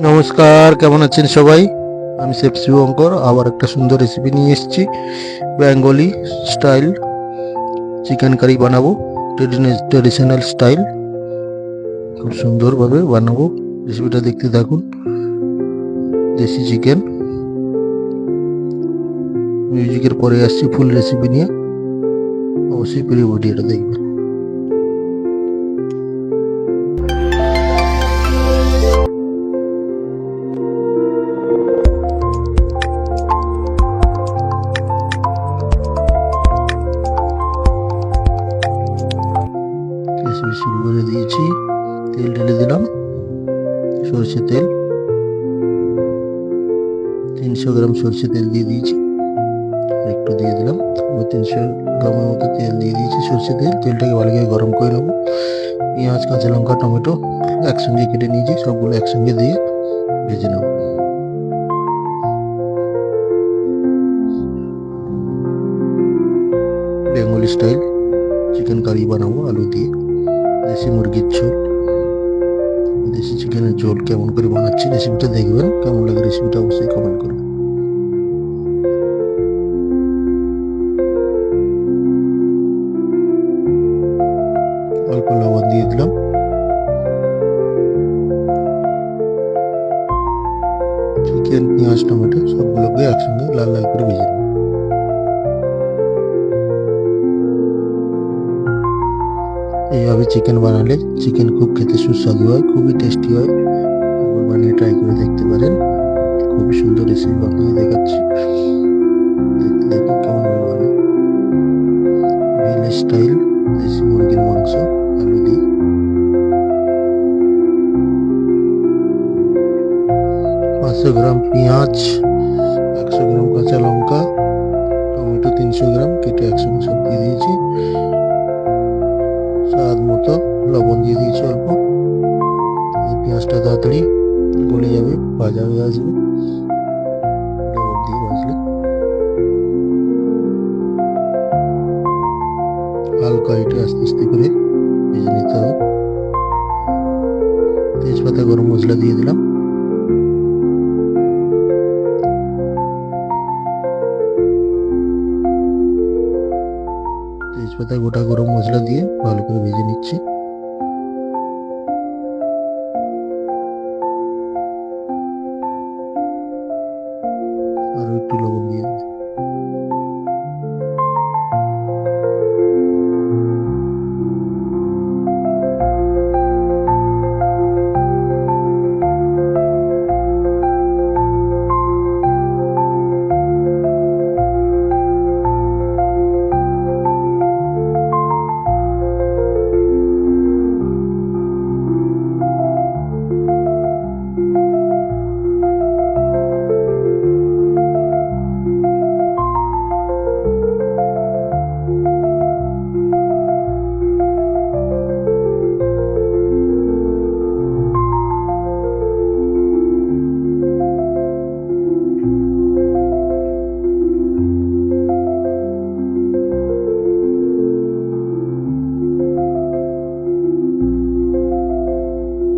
নমস্কার, কেমন আছেন সবাই? আমি শেফ শিবঙ্কর আবার একটা সুন্দর রেসিপি নিয়ে এসেছি। বেঙ্গলি স্টাইল চিকেন কারি বানাবো, ট্রেডিশনাল স্টাইল। খুব সুন্দরভাবে বানাবো, রেসিপিটা দেখতে থাকুন। দেশি চিকেন, মিউজিকের পরে আসছি ফুল রেসিপি নিয়ে। অবশ্যই পুরো ভিডিওটা দেখবেন। রেসিপি শুরু করে দিয়েছি। তেল ঢেলে দিলাম, সরষে তেল 300 গ্রাম সরষে তেল দিয়ে দিয়েছি। একটু দিয়ে দিলাম, 300 গ্রামের মতো তেল দিয়ে দিয়েছি সরষে তেল। তেলটাকে ভালো করে গরম করে নেবো। পেঁয়াজ, কাঁচা লঙ্কা, টমেটো একসঙ্গে কেটে নিয়েছি, সবগুলো একসঙ্গে দিয়ে ভেজে নেব। বেঙ্গলি স্টাইল চিকেন কারি বানাবো আলু দিয়ে। দেশি মুরগির ঝোল, দেশি চিকেনের ঝোল কেমন করে বানাচ্ছি রেসিপিটা দেখবেন। কেমন লাগে রেসিপিটা অবশ্যই কমেন্ট করবেন। অল্প লবণ দিয়ে দিলাম। চিকেন, পেঁয়াজ, টমেটো সবগুলোকে একসঙ্গে লাল লাল করে ভেজে নেব। এইভাবে চিকেন বানালে চিকেন খুব খেতে সুস্বাদু হয়, খুবই টেস্টি হয়। একবার বানিয়ে ট্রাই করে দেখতে পারেন। খুবই সুন্দর রেসিপি বানিয়ে দেখাচ্ছি, দেখতে দেখুন কেমন ভাবে বানাই। ভিলেজ স্টাইল দেশি মুরগির মাংস আলু দিয়ে। 500 গ্রাম পেঁয়াজ, 100 গ্রাম কাঁচা লঙ্কা, টমেটো 300 গ্রাম কেটে একসঙ্গে সব দিয়ে দিয়েছি। স্বাদ মতো লবণ দিয়ে দিয়েছি অল্প। পেঁয়াজটা তাড়াতাড়ি গলে যাবে, ভাজা হয়ে আসবে লবণ দিয়ে ভাজলে। হালকা হিটে আস্তে আস্তে করে ভেজে নিতে হবে। তেজপাতা, গরম মশলা দিয়ে দিলাম। তেজপাতা, গোটা গরম মশলা দিয়ে ভালো করে ভেজে নিচ্ছি। আরো একটু লবণ দিয়ে দিচ্ছি।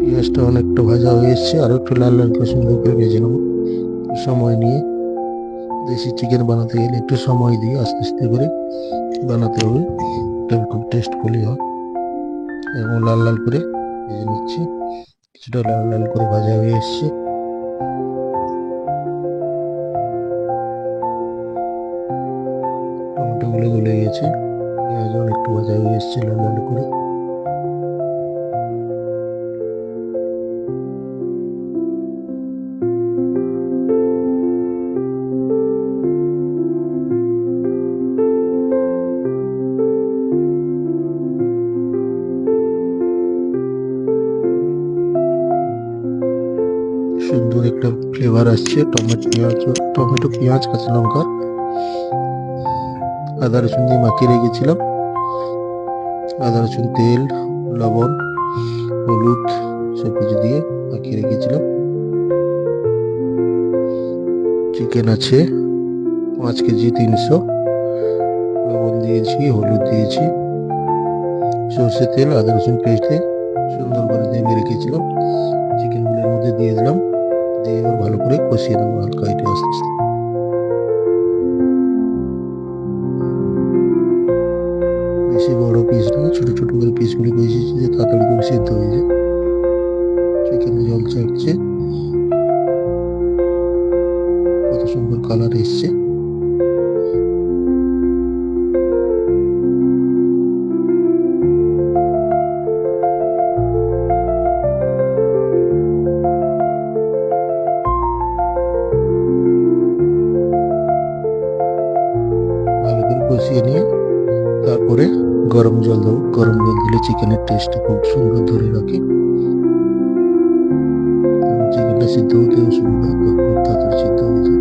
পেঁয়াজটা অনেকটা ভাজা হয়ে এসছে, আরো একটু লাল লাল করে সুন্দর করে ভেজে নেবো সময় নিয়ে। দেশি চিকেন বানাতে গেলে একটু সময় দিয়ে আস্তে আস্তে করে বানাতে হবে, তবে খুব টেস্টফুলি হয়। এবং লাল লাল করে ভেজে নিচ্ছি। কিছুটা লাল লাল করে ভাজা হয়ে এসছে। টমেটোগুলো গলে গেছে, পেঁয়াজ অনেকটা ভাজা হয়ে এসছে লাল লাল করে। সুন্দর একটা ফ্লেভার আসছে টমেটো পেঁয়াজ কাঁচা লঙ্কা আদা রসুন দিয়ে মাখিয়ে রেখেছিলাম। আদা রসুন, তেল, লবণ, হলুদ সব কিছু দিয়ে মাখিয়ে রেখেছিলাম। চিকেন আছে 5 কেজি 300, লবণ দিয়েছি, হলুদ দিয়েছি, সর্ষে তেল, আদা রসুন পেস্টে সুন্দর করে দিয়ে রেখেছিলাম। চিকেনগুলোর মধ্যে দিয়ে দিলাম। দিয়ে এবার ভালো করে কষিয়ে নেবো হালকা এটা আস্তে আস্তে। বেশি বড় পিস নয়, ছোট ছোট করে পিসগুলো কষিয়েছি যে তাড়াতাড়ি করে সিদ্ধ হয়ে যায়। চিকেনে জল ছাড়ছে, কত সুন্দর কালার এসছে। ভালো করে কষিয়ে নিয়ে তারপরে গরম জল দেবো। গরম জল দিলে চিকেনের টেস্টটা খুব সুন্দর ধরে রাখে, চিকেনটা সিদ্ধ হতেও সুবিধা, খুব তাড়াতাড়ি সিদ্ধ হয়ে যায়।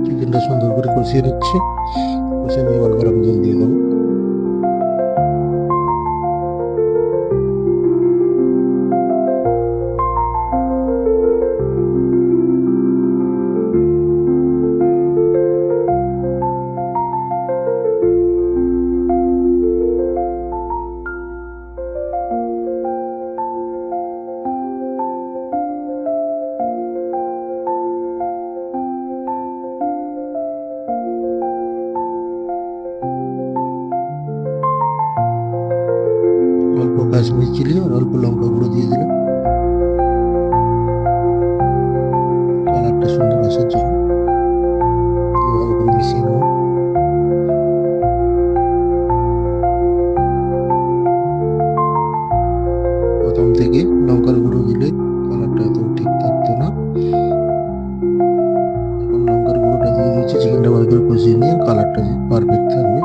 চিকেনটা সুন্দর করে কষিয়ে নিচ্ছি, কষিয়ে নিয়ে এবার গরম জল দিয়ে দেবো। অল্প কাশ্মীর চিলি আর অল্প লঙ্কা গুঁড়ো দিয়ে দিলাম কালারটা সুন্দর আসার জন্য। ভালো করে মিশিয়ে নেবো। প্রথম থেকে লঙ্কার গুঁড়ো দিলে কালারটা এত ঠিক থাকতো না, এখন লঙ্কার গুঁড়োটা দিয়ে দিয়েছি। চিকেনটা ভালো করে কষিয়ে নিয়ে কালারটা পারফেক্ট থাকবে।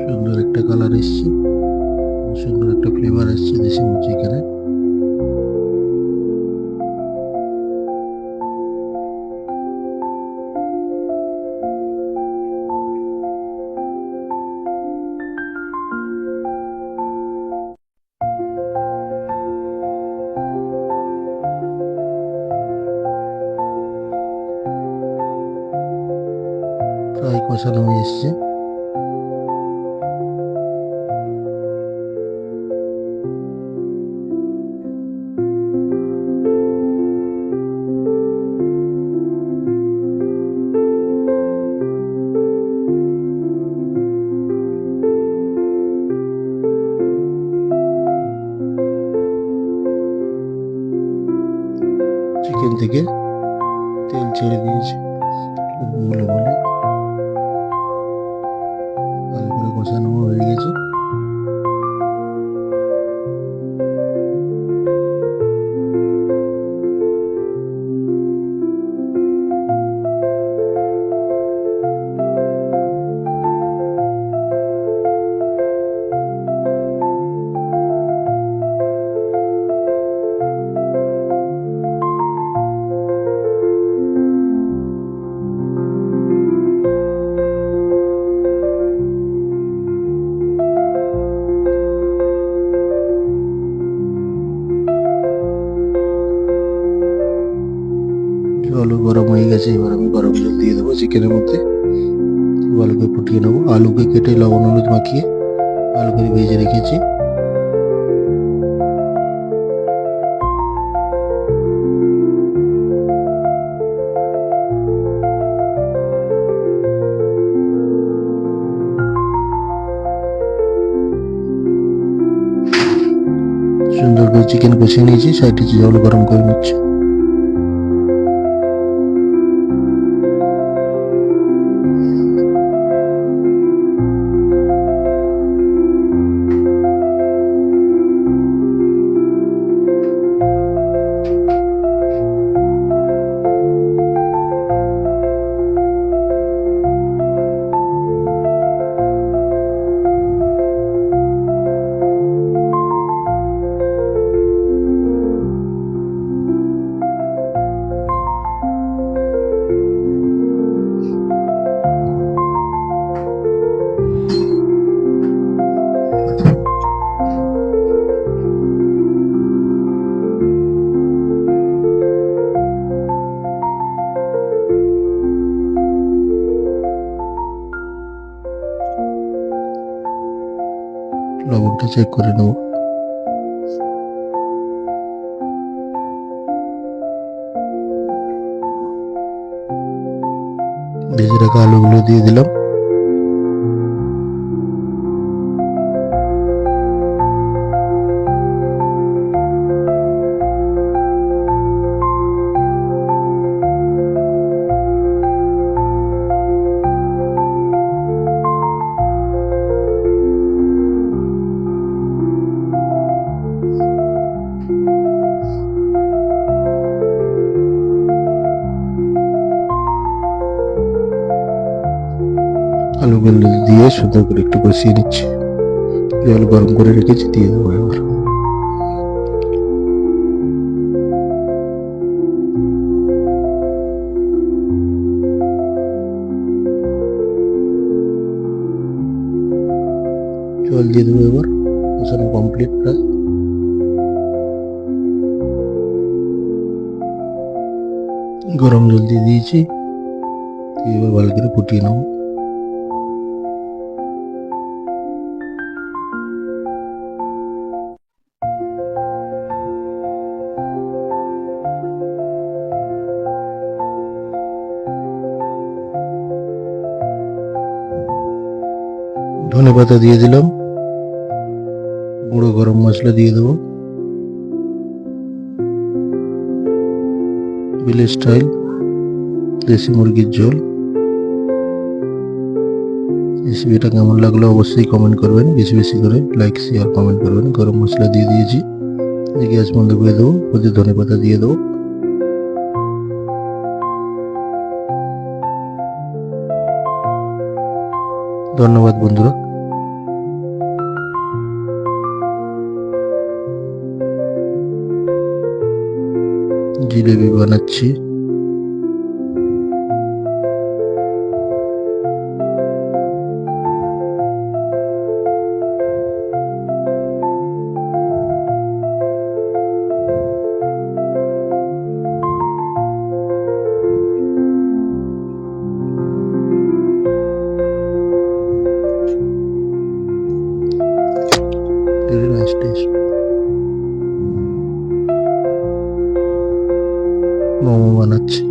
সুন্দর একটা কালার এসছে, সুন্দর একটা ফ্লেভার আসছে দেশি চিকেনে। প্রায় কষানো হয়ে এসছে। চিকেন থেকে তেল ছেড়ে দিয়েছে বলে বলে, ভালো করে কষানো হয়ে গেছে। জল গরম হয়ে গেছে, এবার আমি গরম জল দিয়ে দেবো চিকেনের মধ্যে। ভালো করে ফুটিয়ে নেবো। আলুকে কেটে লবণ হলুদ মাখিয়ে ভালো করে ভেজে রেখেছি। সুন্দর করে চিকেন কষিয়ে নিয়েছি, সাইডে জল গরম করে নিচ্ছি। চেক করে নেব। ভেজে রাখা আলুগুলো দিয়ে দিলাম। আলুগুলো দিয়ে সুন্দর করে একটু কষিয়ে নিচ্ছি। জল গরম করে রেখেছি, দিয়ে দেবো এবার। জল দিয়ে দেবো এবার। কষানো কমপ্লিট প্রায়। গরম জল দিয়ে দিয়েছি, এবার ভালো করে ফুটিয়ে নেব। ধনে পাতা দিয়ে দিলাম, গুঁড়ো গরম মশলা দিয়ে দেবো, বিলের স্টাইল দেশি মুরগির ঝোল। রেসিপিটা কেমন লাগলো অবশ্যই কমেন্ট করবেন, বেশি বেশি করে লাইক শেয়ার কমেন্ট করবেন। গরম মশলা দিয়ে দিয়েছি, গ্যাস বন্ধ করে দেবো, ওদের ধনে পাতা দিয়ে দেবো। ধন্যবাদ বন্ধুরা। জিলেবি বানাচ্ছি। Very nice taste. মোমো বানাচ্ছি,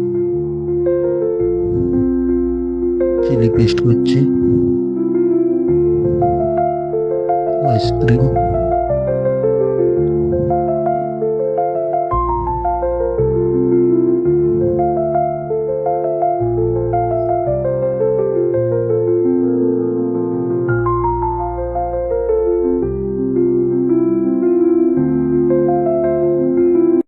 চিলি পেস্ট করছি, আইসক্রিম।